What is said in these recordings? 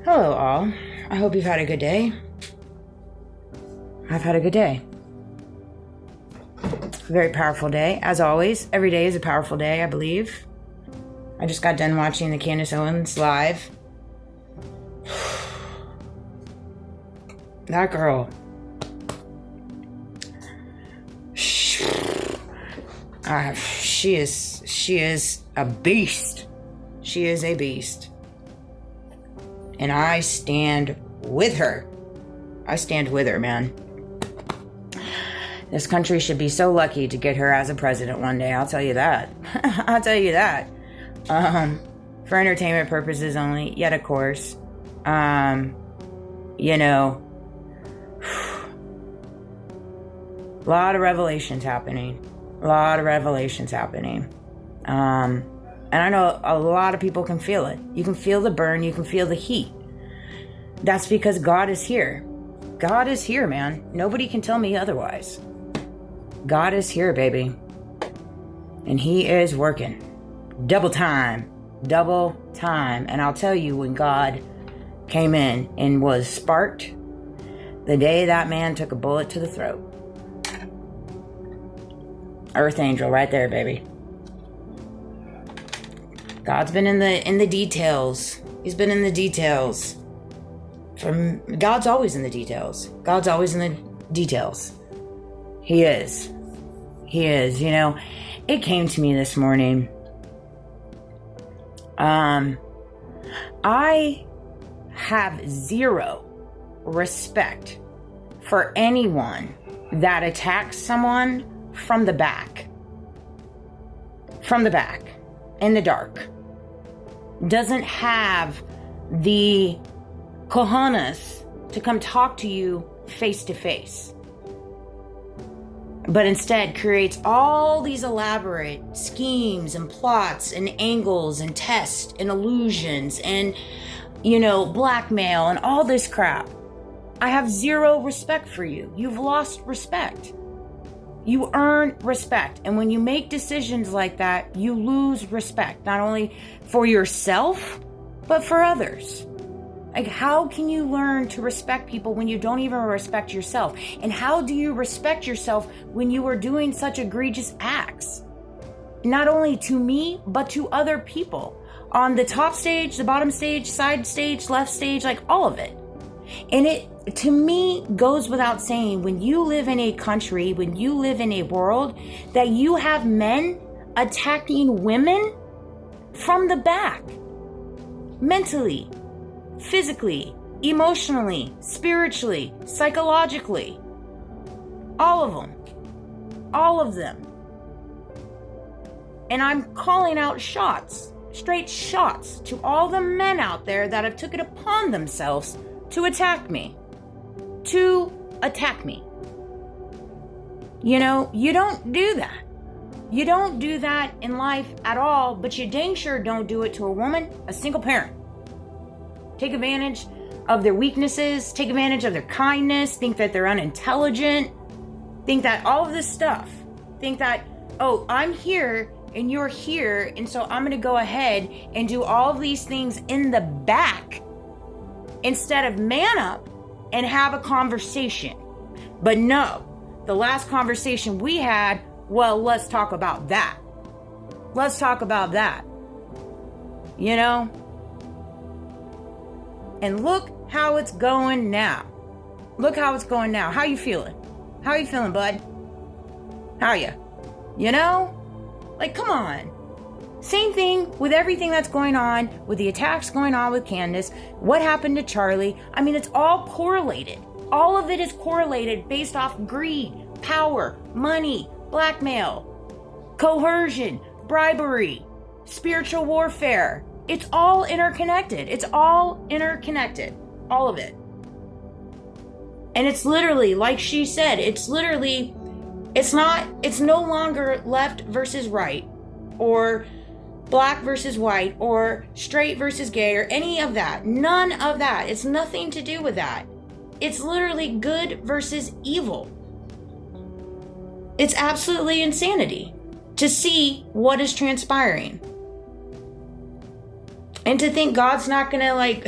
Hello, all. I hope you've had a good day. I've had a good day. A very powerful day, as always. Every day is a powerful day, I believe. I just got done watching the Candace Owens live. That girl. She is a beast. She is a beast. And I stand with her. I stand with her, man. This country should be so lucky to get her as a president one day. I'll tell you that. I'll tell you that. For entertainment purposes only. Yet, of course. You know. A lot of revelations happening. And I know a lot of people can feel it. You can feel the burn. You can feel the heat. That's because God is here. God is here, man. Nobody can tell me otherwise. God is here, baby. And He is working. Double time. And I'll tell you, when God came in and was sparked, the day that man took a bullet to the throat. Earth angel right there, baby. God's been in the details. He's been in the details. God's always in the details. God's always in the details. He is. You know, it came to me this morning. I have zero respect for anyone that attacks someone from the back. In the dark. Doesn't have the cojones to come talk to you face to face, but instead creates all these elaborate schemes and plots and angles and tests and illusions and, you know, blackmail and all this crap. I have zero respect for you. You've lost respect. You earn respect. And when you make decisions like that, you lose respect, not only for yourself, but for others. Like, how can you learn to respect people when you don't even respect yourself? And how do you respect yourself when you are doing such egregious acts? Not only to me, but to other people. On the top stage, the bottom stage, side stage, left stage, like all of it. And it, to me, goes without saying, when you live in a country, when you live in a world, that you have men attacking women from the back, mentally, physically, emotionally, spiritually, psychologically, all of them. And I'm calling out shots, straight shots, to all the men out there that have took it upon themselves to attack me. You know, you don't do that. You don't do that in life at all, but you dang sure don't do it to a woman, a single parent. Take advantage of their weaknesses, take advantage of their kindness, think that they're unintelligent, think that all of this stuff, think that, oh, I'm here and you're here, and so I'm going to go ahead and do all of these things in the back instead of man up and have a conversation. But no, the last conversation we had, well, let's talk about that. You know? And look how it's going now. How you feeling? Bud? How you? You know? Like, come on. Same thing with everything that's going on, with the attacks going on with Candace, what happened to Charlie. I mean, it's all correlated. All of it is correlated based off greed, power, money, blackmail, coercion, bribery, spiritual warfare. It's all interconnected. All of it. And it's literally, like she said, it's no longer left versus right, or black versus white, or straight versus gay, or any of that. None of that. It's nothing to do with that. It's literally good versus evil. It's absolutely insanity to see what is transpiring. And to think God's not gonna, like,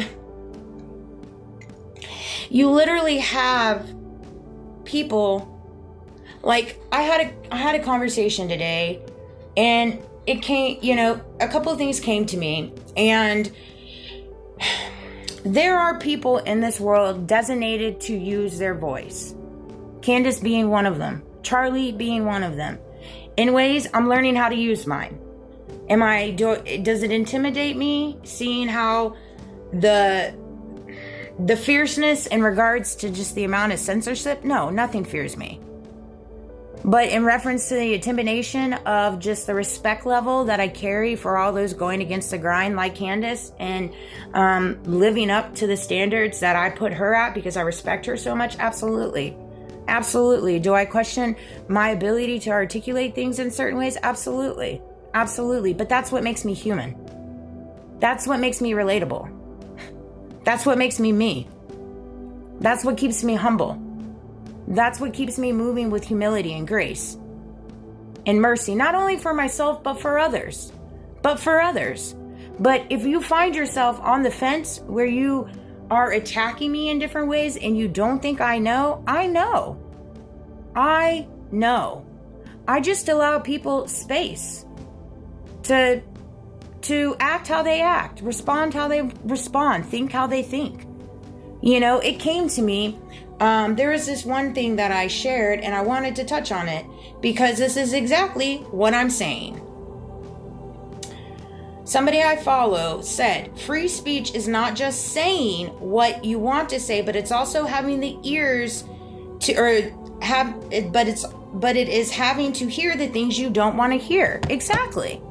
You literally have people, like, I had a conversation today, and it came, a couple of things came to me, and there are people in this world designated to use their voice. Candace being one of them. Charlie being one of them. In ways, I'm learning how to use mine. Does it intimidate me seeing how the fierceness in regards to just the amount of censorship? No, nothing fears me. But in reference to the intimidation of just the respect level that I carry for all those going against the grind like Candace, and living up to the standards that I put her at because I respect her so much, absolutely. Absolutely. Do I question my ability to articulate things in certain ways? Absolutely. Absolutely. But that's what makes me human. That's what makes me relatable. That's what makes me me. That's what keeps me humble. That's what keeps me moving with humility and grace and mercy, not only for myself, but for others. But if you find yourself on the fence where you are attacking me in different ways and you don't think I know. I just allow people space to act how they act, respond how they respond, think how they think. It came to me. There was this one thing that I shared, and I wanted to touch on it because this is exactly what I'm saying. Somebody I follow said, free speech is not just saying what you want to say, but it's also having the ears to, but it is having to hear the things you don't want to hear. Exactly.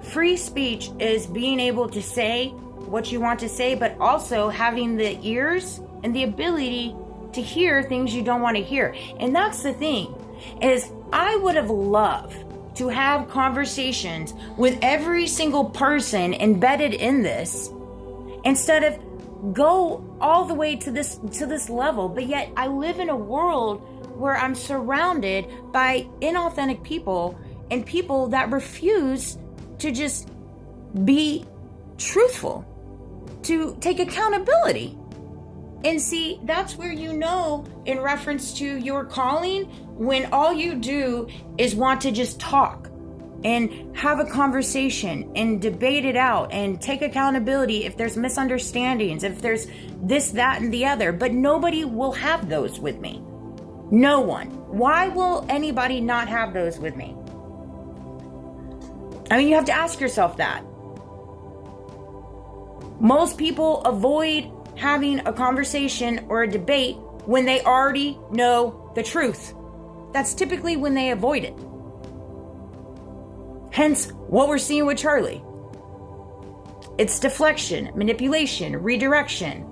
Free speech is being able to say what you want to say, but also having the ears and the ability to hear things you don't want to hear. And that's the thing, is I would have loved to have conversations with every single person embedded in this, instead of go all the way to this level. But yet I live in a world where I'm surrounded by inauthentic people and people that refuse to just be truthful, to take accountability. And see, that's where in reference to your calling, when all you do is want to just talk and have a conversation and debate it out and take accountability if there's misunderstandings, if there's this, that, and the other. But nobody will have those with me. No one. Why will anybody not have those with me? I mean, you have to ask yourself that. Most people avoid having a conversation or a debate when they already know the truth. That's typically when they avoid it. Hence, what we're seeing with Charlie. It's deflection, manipulation, redirection.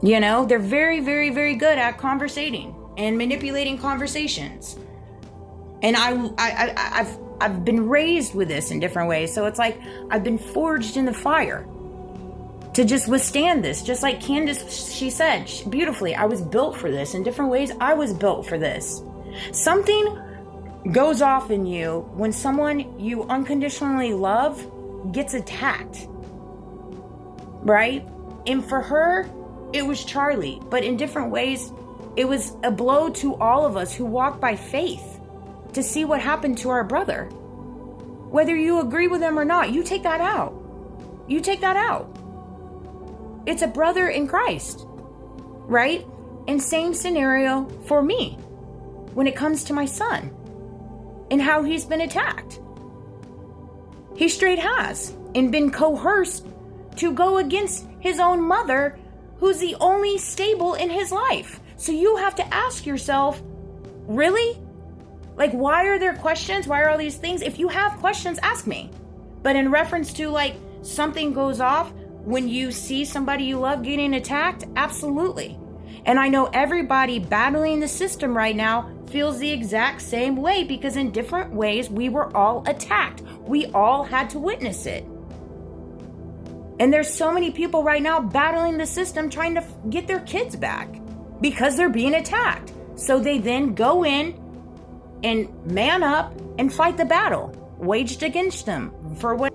They're very, very, very good at conversating and manipulating conversations. And I've been raised with this in different ways. So it's like I've been forged in the fire to just withstand this. Just like Candace, she said beautifully, I was built for this. In different ways, I was built for this. Something goes off in you when someone you unconditionally love gets attacked, right? And for her, it was Charlie. But in different ways, it was a blow to all of us who walk by faith to see what happened to our brother. Whether you agree with him or not, you take that out. It's a brother in Christ, right? And same scenario for me when it comes to my son and how he's been attacked. He straight has, and been coerced to go against his own mother, who's the only stable in his life. So you have to ask yourself, really? Like, why are there questions? Why are all these things? If you have questions, ask me. But in reference to like something goes off when you see somebody you love getting attacked, absolutely. And I know everybody battling the system right now feels the exact same way, because in different ways we were all attacked. We all had to witness it. And there's so many people right now battling the system trying to get their kids back because they're being attacked. So they then go in and man up and fight the battle waged against them for what